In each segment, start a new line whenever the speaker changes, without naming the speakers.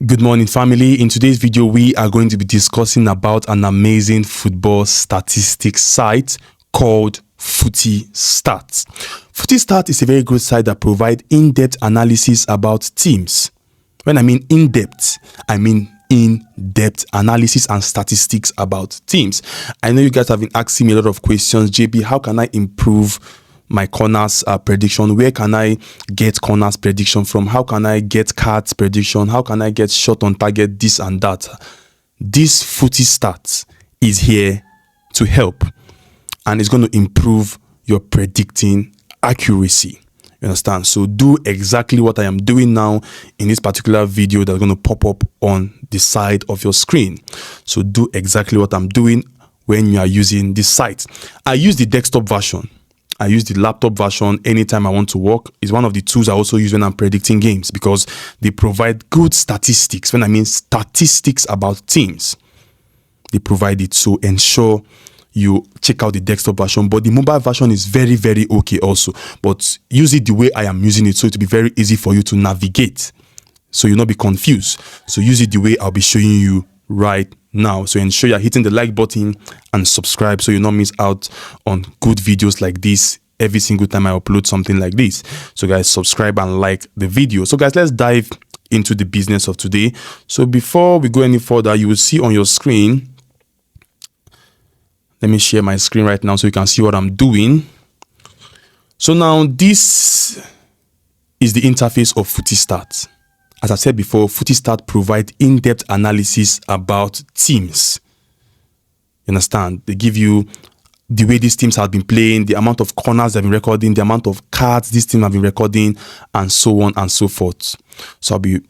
Good morning, family. In today's video, we are going to be discussing about an amazing football statistics site called FootyStats. FootyStats is a very good site that provides in-depth analysis about teams. When I mean in-depth, I mean in-depth analysis and statistics about teams. I know you guys have been asking me a lot of questions. JB, how can I improve my corners prediction? Where can I get corners prediction from? How can I get cards prediction? How can I get shot on target, this and that? This FootyStats is here to help, and it's going to improve your predicting accuracy. You understand? So do exactly what I am doing now in this particular video that's going to pop up on the side of your screen. So do exactly what I'm doing when you are using this site. I use the desktop version. I use the laptop version anytime I want to work. It's one of the tools I also use when I'm predicting games because they provide good statistics. When I mean statistics about teams, they provide it. So ensure you check out the desktop version. But the mobile version is very, very okay also. But use it the way I am using it so it will be very easy for you to navigate. So you'll not be confused. So use it the way I'll be showing you right now. So ensure you're hitting the like button and subscribe so you not miss out on good videos like this every single time I upload something like this. So guys, subscribe and like the video. So guys, let's dive into the business of today. So before we go any further, you will see on your screen, let me share my screen right now so you can see what I'm doing. So now this is the interface of FootyStats. As I said before, FootyStats provide in-depth analysis about teams. You understand? They give you the way these teams have been playing, the amount of corners they've been recording, the amount of cards these teams have been recording, and so on and so forth. So I'll be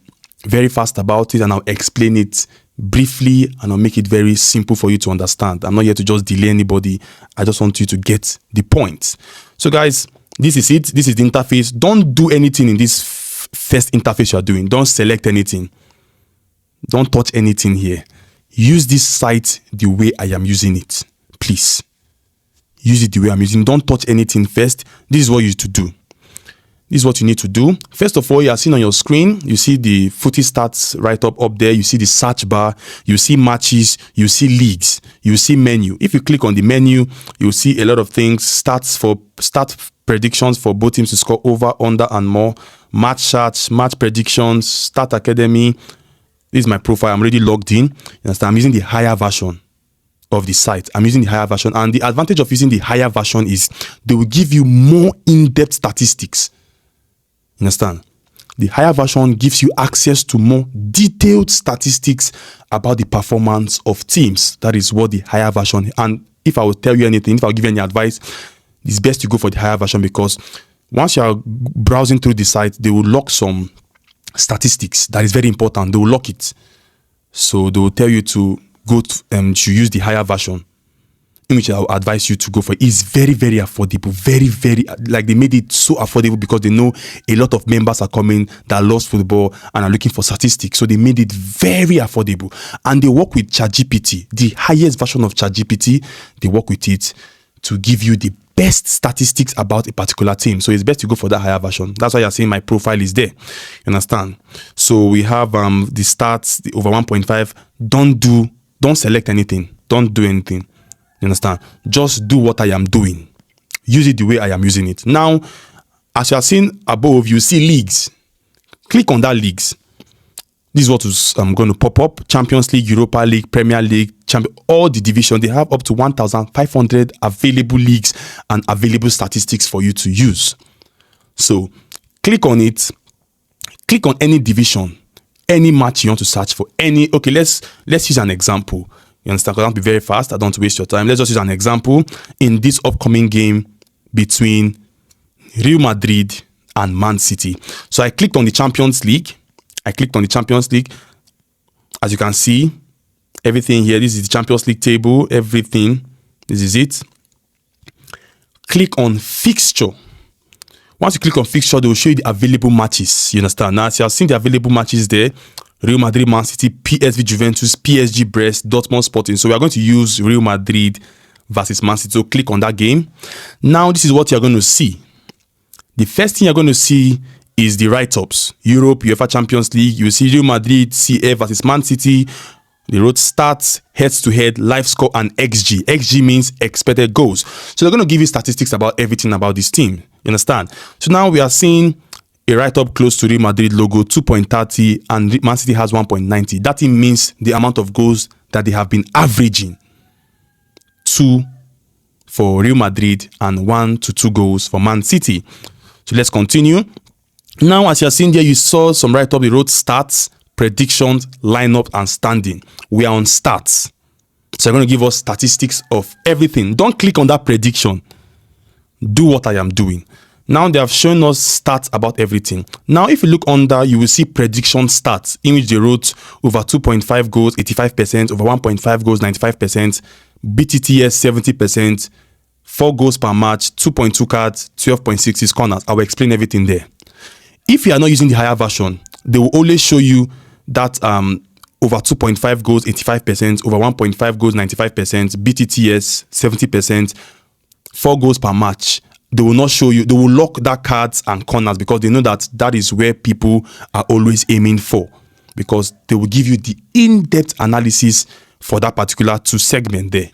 very fast about it and I'll explain it briefly and I'll make it very simple for you to understand. I'm not here to just delay anybody. I just want you to get the point. So guys, this is it. This is the interface. Don't do anything in this first interface you are doing. Don't select anything. Don't touch anything here. Use this site the way I am using it. Please. Use it the way I'm using it. Don't touch anything first. This is what you need to do. This is what you need to do. First of all, you are seeing on your screen, you see the FootyStats right up there. You see the search bar. You see matches. You see leagues. You see menu. If you click on the menu, you'll see a lot of things. Start predictions for both teams to score over, under, and more. Match charts, match predictions, start academy. This is my profile. I'm already logged in. You understand? I'm using the higher version of the site. I'm using the higher version. And the advantage of using the higher version is they will give you more in-depth statistics. You understand? The higher version gives you access to more detailed statistics about the performance of teams. That is what the higher version. And if I will tell you anything, if I'll give you any advice, it's best to go for the higher version because once you are browsing through the site, they will lock some statistics. That is very important. They will lock it. So they will tell you to go to use the higher version, in which I will advise you to go for. It's very, very affordable. Very, very, like they made it so affordable because they know a lot of members are coming that loves football and are looking for statistics. So they made it very affordable. And they work with ChatGPT, the highest version of ChatGPT. They work with it to give you the best statistics about a particular team. So it's best to go for that higher version. That's why you're seeing my profile is there. You understand? So we have the stats, the over 1.5. Don't select anything. Don't do anything. You understand? Just do what I am doing. Use it the way I am using it. Now, as you are seeing above, you see leagues. Click on that leagues. This is what I'm going to pop up. Champions League, Europa League, Premier League, all the divisions. They have up to 1,500 available leagues and available statistics for you to use. So click on it. Click on any division, any match you want to search for. Okay, let's use an example. You understand? Because I want to be very fast. I don't want to waste your time. Let's just use an example in this upcoming game between Real Madrid and Man City. So I clicked on the Champions League. As you can see, everything here. This is the Champions League table. Everything. This is it. Click on fixture. Once you click on fixture, they will show you the available matches. You understand? Now, as you have seen the available matches there, Real Madrid, Man City, PSV, Juventus, PSG, Brest, Dortmund, Sporting. So we are going to use Real Madrid versus Man City. So click on that game. Now, this is what you're going to see. The first thing you're going to see is the write-ups. Europe, UEFA Champions League, you see Real Madrid, CF versus Man City. They wrote stats, head-to-head, live score, and XG. XG means expected goals. So they're going to give you statistics about everything about this team. You understand? So now we are seeing a write-up close to Real Madrid logo, 2.30, and Man City has 1.90. That means the amount of goals that they have been averaging. 2 for Real Madrid and 1 to 2 goals for Man City. So let's continue. Now, as you're seeing there, you saw some write-up. They wrote stats, predictions, lineup, and standing. We are on stats. So they're going to give us statistics of everything. Don't click on that prediction. Do what I am doing. Now they have shown us stats about everything. Now, if you look under, you will see prediction stats, in which they wrote over 2.5 goals, 85%, over 1.5 goals, 95%, BTTS, 70%, 4 goals per match, 2.2 cards, 12.66 corners. I will explain everything there. If you are not using the higher version, they will always show you that over 2.5 goals, 85%, over 1.5 goals, 95%, BTTS, 70%, 4 goals per match. They will not show you, they will lock that cards and corners because they know that that is where people are always aiming for, because they will give you the in-depth analysis for that particular 2 segment there.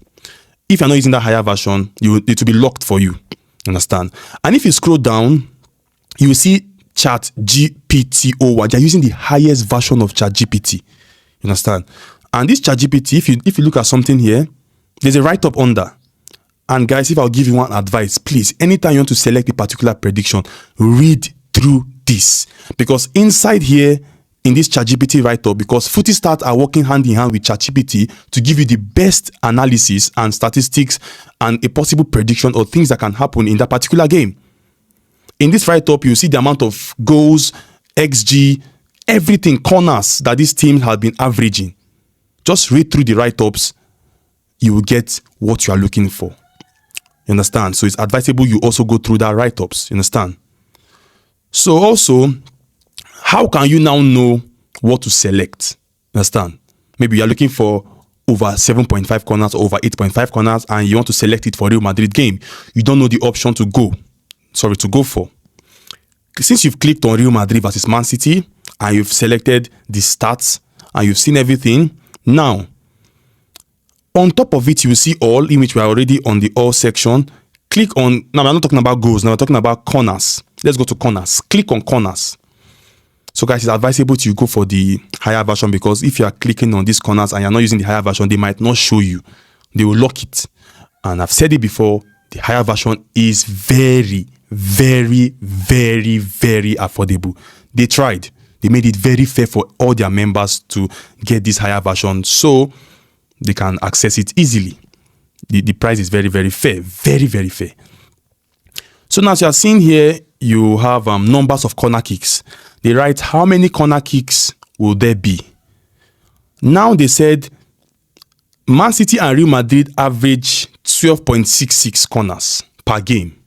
If you're not using that higher version, it will be locked for you. Understand? And if you scroll down, you will see Chat GPT-01. They're using the highest version of Chat GPT. You understand? And this Chat GPT, if you look at something here, there's a write-up under. And guys, if I'll give you one advice, please, anytime you want to select a particular prediction, read through this. Because inside here, in this ChatGPT write-up, because FootyStats are working hand in hand with ChatGPT to give you the best analysis and statistics and a possible prediction of things that can happen in that particular game. In this write-up, you see the amount of goals, XG, everything, corners that this team has been averaging. Just read through the write-ups, you will get what you are looking for. You understand? So it's advisable you also go through that write-ups. You understand? So also, how can you now know what to select? You understand? Maybe you're looking for over 7.5 corners or over 8.5 corners and you want to select it for Real Madrid game. You don't know the option to go for. Since you've clicked on Real Madrid versus Man City and you've selected the stats and you've seen everything, now on top of it, you will see all, in which we are already on the all section. Click on, now we're not talking about goals, now we're talking about corners. Let's go to corners. Click on corners. So guys, it's advisable to go for the higher version, because if you are clicking on these corners and you're not using the higher version, they might not show you. They will lock it. And I've said it before, the higher version is very, very, very, very affordable. They tried. They made it very fair for all their members to get this higher version, so they can access it easily. The price is very, very fair. Very, very fair. So now, as you are seeing here, you have numbers of corner kicks. They write how many corner kicks will there be. Now they said Man City and Real Madrid average 12.66 corners per game.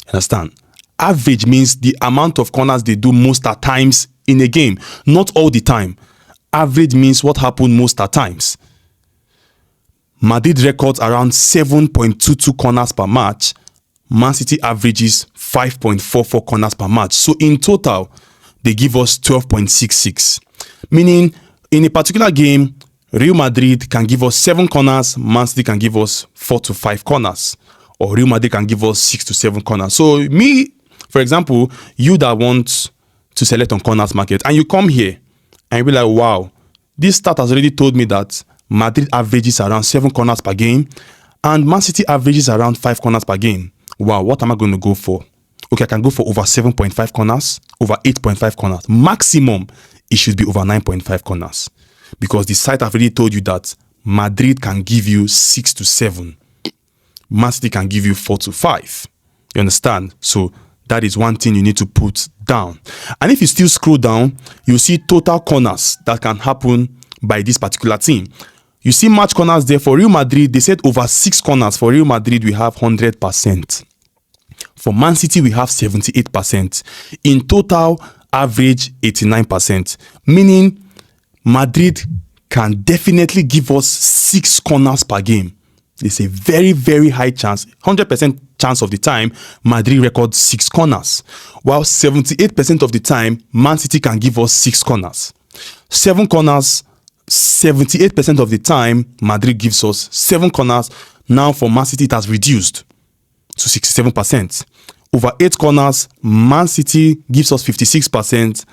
Understand? Average means the amount of corners they do most at times in a game. Not all the time. Average means what happened most at times. Madrid records around 7.22 corners per match. Man City averages 5.44 corners per match. So in total, they give us 12.66. Meaning, in a particular game, Real Madrid can give us 7 corners, Man City can give us 4 to 5 corners. Or Real Madrid can give us 6 to 7 corners. So me, for example, you that want to select on corners market, and you come here, and you be like, wow, this stat has already told me that Madrid averages around 7 corners per game and Man City averages around 5 corners per game. Wow, what am I going to go for? Okay, I can go for over 7.5 corners, over 8.5 corners. Maximum, it should be over 9.5 corners. Because the site have already told you that Madrid can give you 6 to 7. Man City can give you 4 to 5. You understand? So that is one thing you need to put down. And if you still scroll down, you'll see total corners that can happen by this particular team. You see match corners there for Real Madrid. They said over 6 corners. For Real Madrid, we have 100%. For Man City, we have 78%. In total, average 89%. Meaning, Madrid can definitely give us 6 corners per game. there's a very, very high chance, 100% chance of the time, Madrid records 6 corners. While 78% of the time, Man City can give us 6 corners. 7 corners, 78% of the time, Madrid gives us 7 corners. Now for Man City, it has reduced to 67%. Over 8 corners, Man City gives us 56%,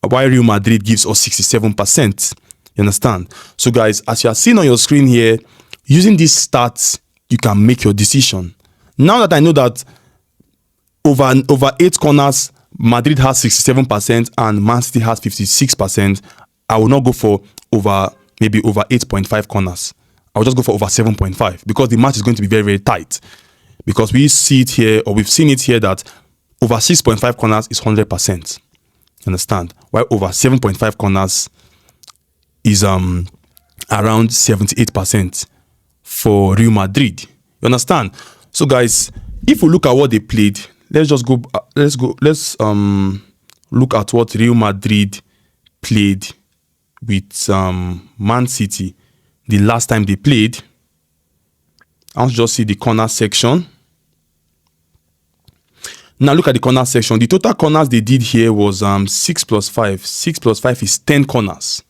while Real Madrid gives us 67%. You understand? So guys, as you are seeing on your screen here, using these stats, you can make your decision. Now that I know that over 8 corners, Madrid has 67% and Man City has 56%, I will not go for maybe over 8.5 corners. I'll just go for over 7.5 because the match is going to be very, very tight. Because we see it here, or we've seen it here, that over 6.5 corners is 100%. Understand? While over 7.5 corners is around 78% for Real Madrid. You understand? So guys, if we look at what they played, let's look at what Real Madrid played with Man City the last time they played. I want to just see the corner section. Now look at the corner section. The total corners they did here was 6 plus 5. 6 plus 5 is 10 corners.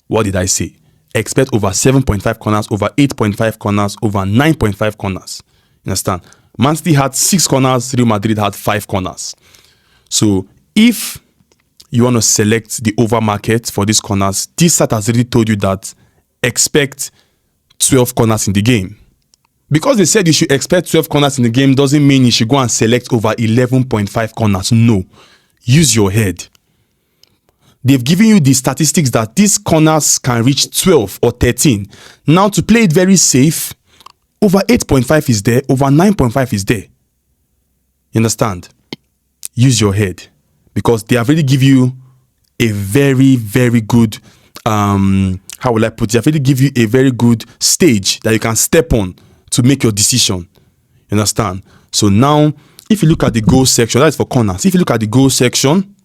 What did I say? Expect over 7.5 corners, over 8.5 corners, over 9.5 corners. You understand? Man City had 6 corners, Real Madrid had 5 corners. So if you want to select the over market for these corners, this site has already told you that expect 12 corners in the game. Because they said you should expect 12 corners in the game doesn't mean you should go and select over 11.5 corners. No. Use your head. They've given you the statistics that these corners can reach 12 or 13. Now, to play it very safe, over 8.5 is there, over 9.5 is there. You understand? Use your head. Because they have already given you a very, very good, how will I put it? They have already given you a very good stage that you can step on to make your decision. You understand? So now, if you look at the goal section, that is for corners. If you look at the goal section,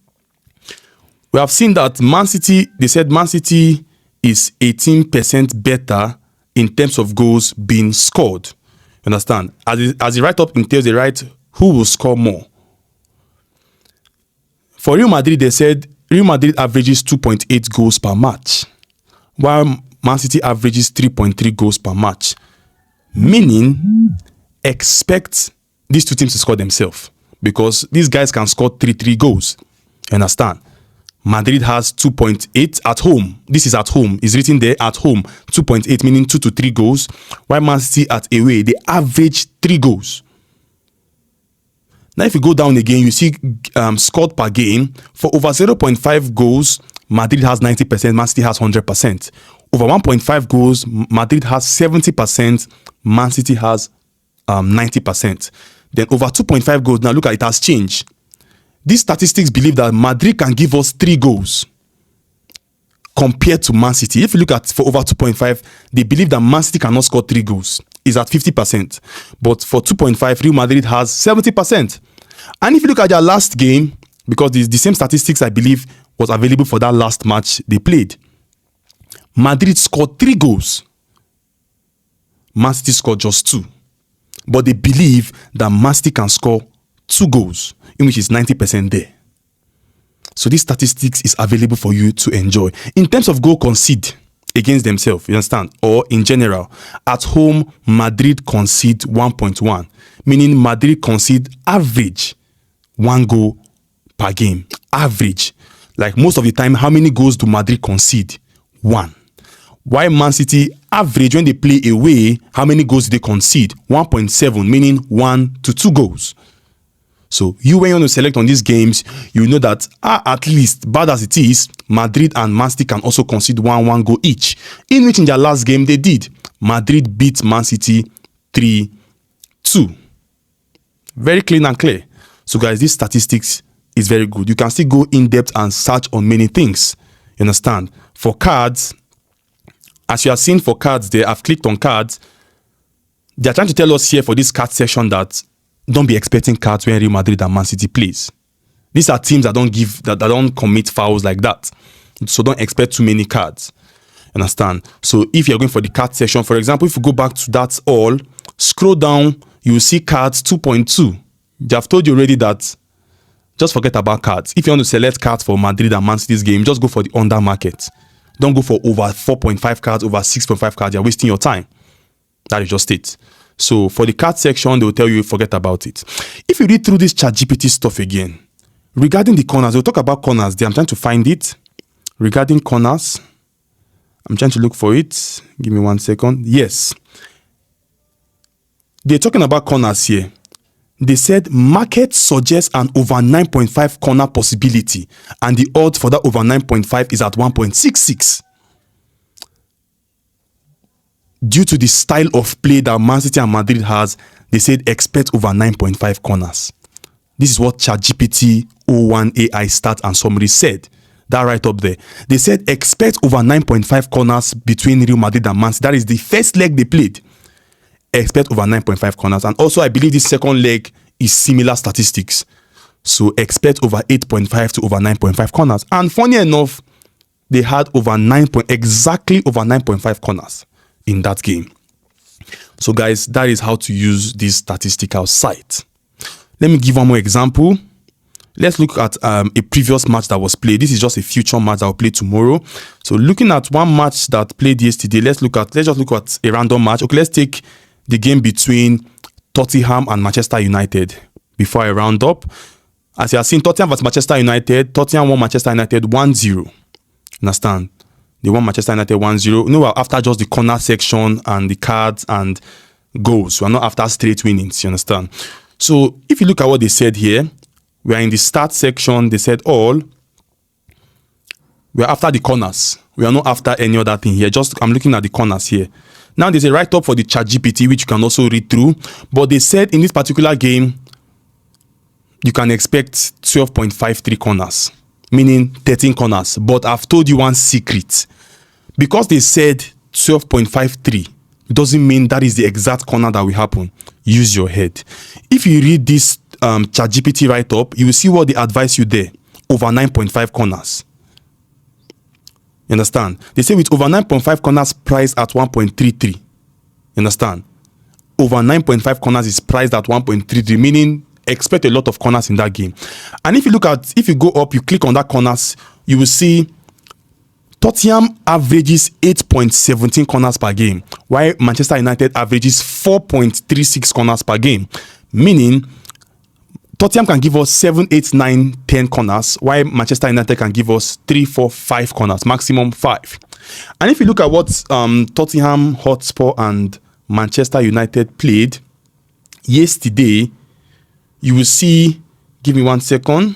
we have seen that Man City, they said Man City is 18% better in terms of goals being scored. You understand? As the write-up entails, they write who will score more. For Real Madrid, they said Real Madrid averages 2.8 goals per match, while Man City averages 3.3 goals per match. Meaning, expect these two teams to score themselves because these guys can score 3 goals. You understand? Madrid has 2.8 at home. This is at home. It's written there at home. 2.8 meaning 2 to 3 goals. While Man City at away, they average 3 goals. Now, if you go down again, you see scored per game. For over 0.5 goals, Madrid has 90%, Man City has 100%. Over 1.5 goals, Madrid has 70%, Man City has 90%. Then over 2.5 goals, now look at it, has changed. These statistics believe that Madrid can give us 3 goals compared to Man City. If you look at for over 2.5, they believe that Man City cannot score 3 goals. It's at 50%. But for 2.5, Real Madrid has 70%. And if you look at their last game, because the same statistics, I believe, was available for that last match they played, Madrid scored 3 goals. Man City scored just 2. But they believe that Man City can score 2 goals, in which is 90% there. So this statistics is available for you to enjoy. In terms of goal concede against themselves, you understand? Or in general, at home, Madrid concede 1.1, meaning Madrid concede average 1 goal per game. Average. Like most of the time, how many goals do Madrid concede? 1. While Man City average when they play away, how many goals do they concede? 1.7, meaning 1 to 2 goals. So you, when you want to select on these games, you know that at least, bad as it is, Madrid and Man City can also concede 1 goal each. In which in their last game they did. Madrid beat Man City 3-2. Very clean and clear. So guys, this statistics is very good. You can still go in depth and search on many things. You understand? For cards, as you have seen for cards there, I've clicked on cards. They are trying to tell us here for this card section that don't be expecting cards when Real Madrid and Man City plays. These are teams that don't commit fouls like that. So don't expect too many cards. Understand? So if you're going for the card section, for example, if you go back to that all, scroll down, you will see cards 2.2. They have told you already that just forget about cards. If you want to select cards for Madrid and Man City's game, just go for the under market. Don't go for over 4.5 cards, over 6.5 cards. You're wasting your time. That is just it. So for the card section, they will tell you forget about it. If you read through this ChatGPT stuff again, regarding the corners, they'll talk about corners there. I'm trying to find it. Regarding corners, I'm trying to look for it. Give me 1 second. Yes. They're talking about corners here. They said market suggests an over 9.5 corner possibility, and the odds for that over 9.5 is at 1.66. Due to the style of play that Man City and Madrid has, they said expect over 9.5 corners. This is what ChatGPT 01 AI stat and summary said. That right up there. They said expect over 9.5 corners between Real Madrid and Man City. That is the first leg they played. Expect over 9.5 corners. And also, I believe this second leg is similar statistics. So expect over 8.5 to over 9.5 corners. And funny enough, they had exactly over 9.5 corners in that game. So guys, that is how to use this statistical site. Let me give one more example. Let's look at a previous match that was played. This is just a future match that will play tomorrow. So looking at one match that played yesterday, let's just look at a random match. Okay, let's take the game between Tottenham and Manchester United before I round up. As you have seen, Tottenham vs Manchester United. Tottenham won Manchester United 1-0. Understand? They won Manchester United 1-0. No, after just the corner section and the cards and goals. We're not after straight winnings, you understand? So if you look at what they said here, we are in the start section. They said all. We are after the corners. We are not after any other thing here. I'm looking at the corners here. Now there's a write-up for the ChatGPT, which you can also read through. But they said in this particular game, you can expect 12.53 corners, meaning 13 corners. But I've told you one secret. Because they said 12.53, doesn't mean that is the exact corner that will happen. Use your head. If you read this ChatGPT write-up, you will see what they advise you there. Over 9.5 corners. You understand? They say with over 9.5 corners priced at 1.33. You understand? Over 9.5 corners is priced at 1.33, meaning expect a lot of corners in that game. And if you go up, you click on that corners, you will see Tottenham averages 8.17 corners per game, while Manchester United averages 4.36 corners per game. Meaning, Tottenham can give us 7, 8, 9, 10 corners, while Manchester United can give us 3, 4, 5 corners, maximum 5. And if you look at what Tottenham Hotspur and Manchester United played yesterday, you will see, give me 1 second.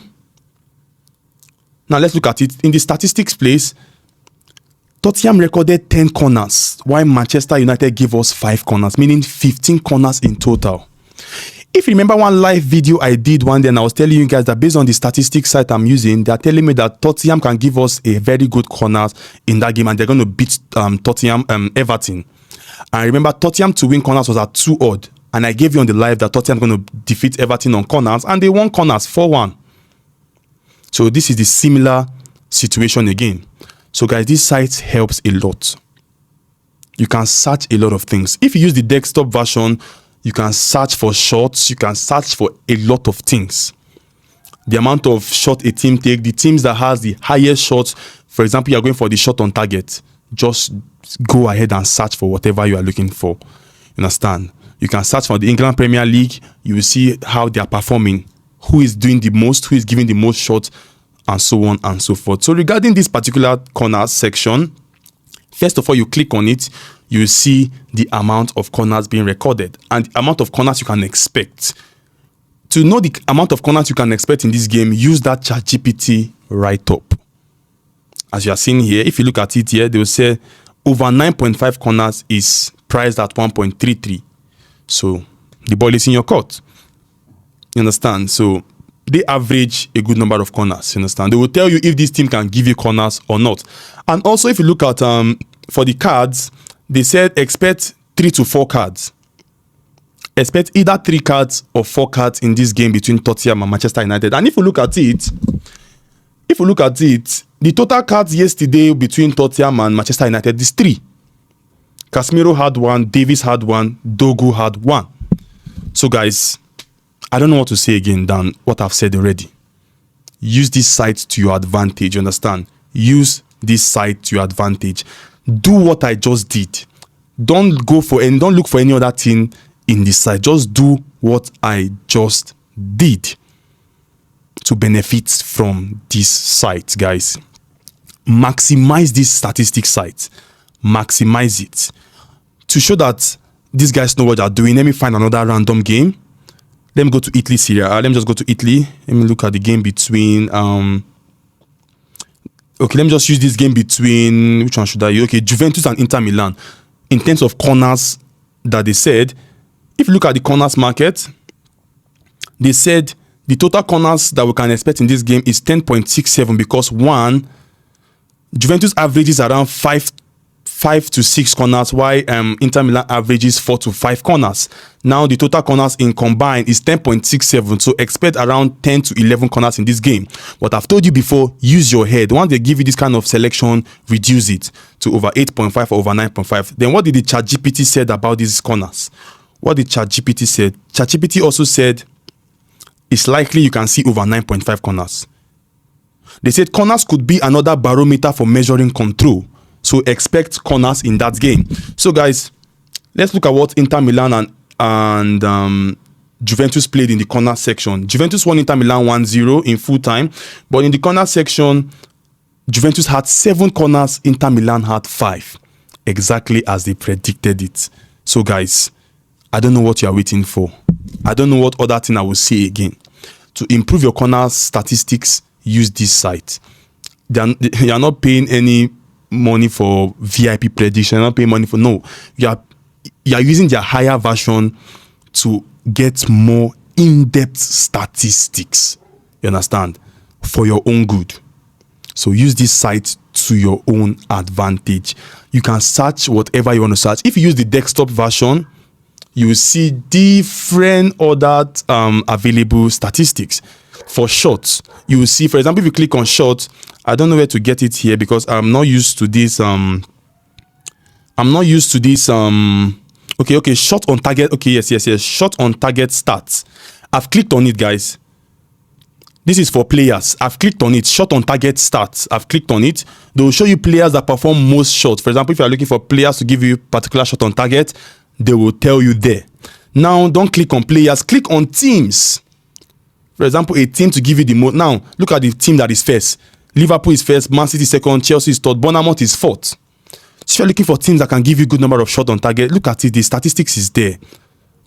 Now let's look at it. In the statistics place, Tottenham recorded 10 corners, while Manchester United gave us 5 corners, meaning 15 corners in total. If you remember one live video I did one day, and I was telling you guys that based on the statistics site I'm using, they're telling me that Tottenham can give us a very good corners in that game, and they're going to beat Everton. And remember, Tottenham to win corners was at 2 odd, and I gave you on the live that Tottenham going to defeat Everton on corners, and they won corners 4-1. So this is the similar situation again. So guys, this site helps a lot. You can search a lot of things. If you use the desktop version, you can search for shots. You can search for a lot of things. The amount of shot a team take, the teams that has the highest shots. For example, you are going for the shot on target. Just go ahead and search for whatever you are looking for. You understand? You can search for the England Premier League. You will see how they are performing. Who is doing the most? Who is giving the most shots? And so on and so forth. So regarding this particular corner section, first of all, you click on it, you see the amount of corners being recorded and the amount of corners you can expect. To know the amount of corners you can expect in this game, use that ChatGPT write-up. As you are seeing here, if you look at it here, they will say over 9.5 corners is priced at 1.33. So the ball is in your court. You understand? So they average a good number of corners. You understand? They will tell you if this team can give you corners or not. And also, if you look at for the cards, they said expect 3 to 4 cards. Expect either 3 cards or 4 cards in this game between Tottenham and Manchester United. And if you look at it, If you look at it, the total cards yesterday between Tottenham and Manchester United is 3. Casemiro had 1, Davies had 1, Dogu had 1. So guys, I don't know what to say again than what I've said already. Use this site to your advantage, you understand? Use this site to your advantage. Do what I just did. Don't look for any other thing in this site. Just do what I just did to benefit from this site, guys. Maximize this statistic site. Maximize it. To show that these guys know what they're doing, let me find another random game. Let me go to Italy, Serie A. Let me just go to Italy. Let me look at the game between... Okay, let me just use this game between... Which one should I use? Okay, Juventus and Inter Milan. In terms of corners that they said, if you look at the corners market, they said the total corners that we can expect in this game is 10.67 because one, Juventus averages around 5 to 6 corners, while Inter Milan averages 4 to 5 corners. Now the total corners in combined is 10.67, so expect around 10 to 11 corners in this game. But I've told you before, use your head. Once they give you this kind of selection, reduce it to over 8.5 or over 9.5. Then what did the ChatGPT said about these corners? What did ChatGPT said? ChatGPT also said it's likely you can see over 9.5 corners. They said corners could be another barometer for measuring control. So expect corners in that game. So guys, let's look at what Inter Milan and Juventus played in the corner section. Juventus won Inter Milan 1-0 in full time. But in the corner section, Juventus had 7 corners, Inter Milan had 5. Exactly as they predicted it. So guys, I don't know what you are waiting for. I don't know what other thing I will say again. To improve your corner statistics, use this site. You are not paying any money for VIP prediction. You're not paying money for you are using their higher version to get more in-depth statistics. You understand? For your own good. So use this site to your own advantage. You can search whatever you want to search. If you use the desktop version, you will see different other available statistics. For shots, you will see, for example, if you click on shots, I don't know where to get it here because I'm not used to this. Okay, shot on target. Okay, yes. Shot on target stats. I've clicked on it, guys. This is for players. I've clicked on it. Shot on target stats. I've clicked on it. They will show you players that perform most shots. For example, if you are looking for players to give you particular shot on target, they will tell you there. Now, don't click on players. Click on teams. For example, a team to give you the most. Now, look at the team that is first. Liverpool is first, Man City second, Chelsea is third, Bournemouth is fourth. So if you're looking for teams that can give you a good number of shots on target, look at it. The statistics is there.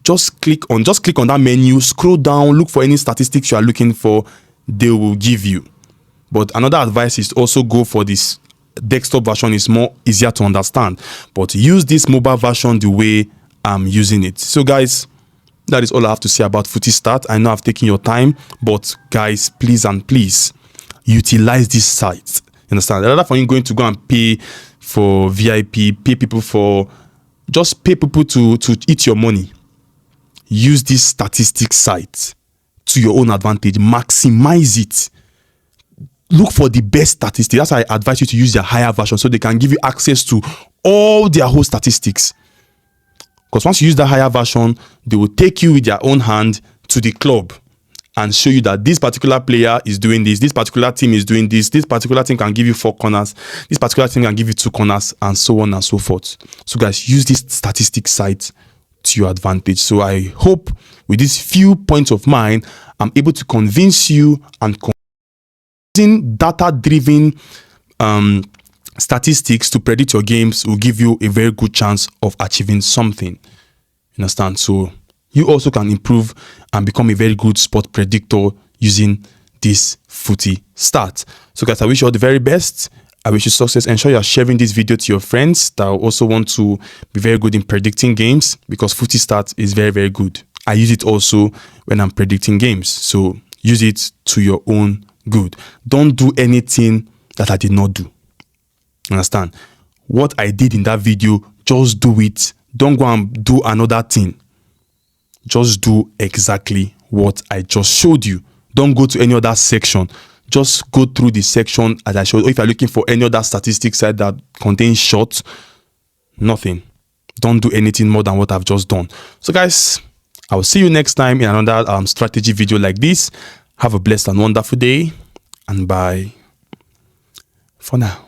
Just click on that menu, scroll down, look for any statistics you are looking for. They will give you. But another advice is to also go for this desktop version. Is more easier to understand. But use this mobile version the way I'm using it. So guys, that is all I have to say about FootyStats. I know I've taken your time, but guys, please utilize this site. You understand? Rather than you going to go and pay for VIP, pay people to eat your money. Use this statistics site to your own advantage. Maximize it. Look for the best statistics. That's why I advise you to use their higher version so they can give you access to all their whole statistics. Because once you use the higher version, they will take you with their own hand to the club and show you that this particular player is doing this particular team is doing this particular team can give you 4 corners, this particular team can give you 2 corners, and so on and so forth. So guys, use this statistics site to your advantage. So I hope with these few points of mine, I'm able to convince you, and using data-driven statistics to predict your games will give you a very good chance of achieving something. You understand? So you also can improve and become a very good sport predictor using this FootyStats. So guys, I wish you all the very best. I wish you success. Ensure you are sharing this video to your friends that also want to be very good in predicting games, because FootyStats is very, very good. I use it also when I'm predicting games. So use it to your own good. Don't do anything that I did not do. Understand? What I did in that video, just do it. Don't go and do another thing. Just do exactly what I just showed you. Don't go to any other section. just go through the section as I showed. Or if you're looking for any other statistics site that contains shots, nothing. Don't do anything more than what I've just done. So guys, I'll see you next time in another strategy video like this. Have a blessed and wonderful day, and bye for now.